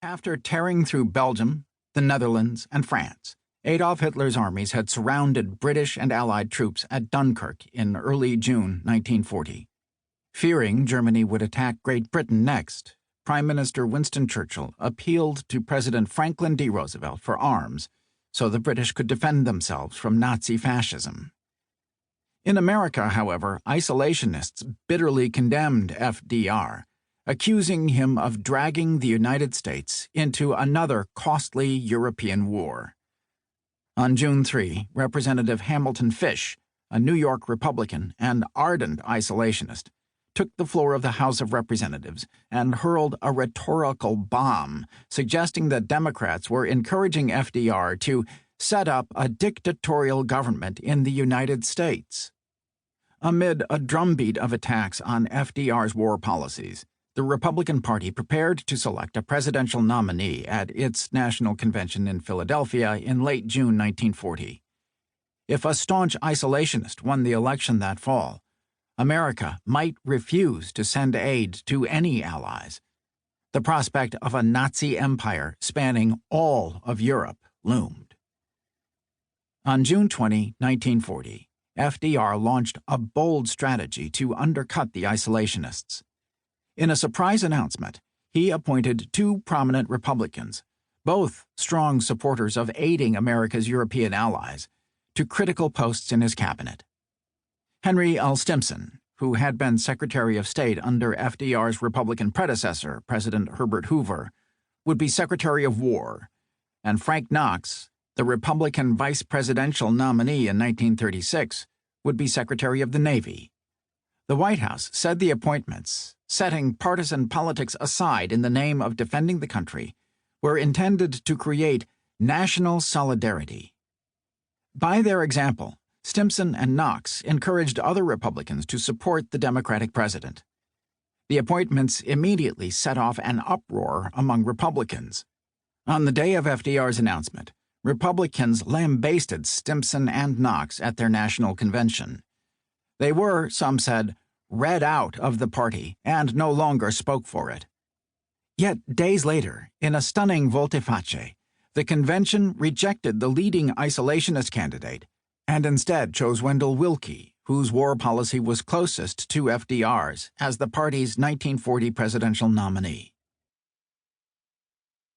After tearing through Belgium, the Netherlands, and France, Adolf Hitler's armies had surrounded British and Allied troops at Dunkirk in early June 1940. Fearing Germany would attack Great Britain next, Prime Minister Winston Churchill appealed to President Franklin D. Roosevelt for arms so the British could defend themselves from Nazi fascism. In America, however, isolationists bitterly condemned FDR, accusing him of dragging the United States into another costly European war. On June 3, Representative Hamilton Fish, a New York Republican and ardent isolationist, took the floor of the House of Representatives and hurled a rhetorical bomb, suggesting that Democrats were encouraging FDR to set up a dictatorial government in the United States. Amid a drumbeat of attacks on FDR's war policies, the Republican Party prepared to select a presidential nominee at its national convention in Philadelphia in late June 1940. If a staunch isolationist won the election that fall, America might refuse to send aid to any allies. The prospect of a Nazi empire spanning all of Europe loomed. On June 20, 1940, FDR launched a bold strategy to undercut the isolationists. In a surprise announcement, he appointed two prominent Republicans, both strong supporters of aiding America's European allies, to critical posts in his cabinet. Henry L. Stimson, who had been Secretary of State under FDR's Republican predecessor, President Herbert Hoover, would be Secretary of War, and Frank Knox, the Republican vice presidential nominee in 1936, would be Secretary of the Navy. The White House said the appointments, setting partisan politics aside in the name of defending the country, were intended to create national solidarity. By their example, Stimson and Knox encouraged other Republicans to support the Democratic president. The appointments immediately set off an uproar among Republicans. On the day of FDR's announcement, Republicans lambasted Stimson and Knox at their national convention. They were, some said, read out of the party and no longer spoke for it. Yet days later, in a stunning volte-face, the convention rejected the leading isolationist candidate and instead chose Wendell Willkie, whose war policy was closest to FDR's, as the party's 1940 presidential nominee.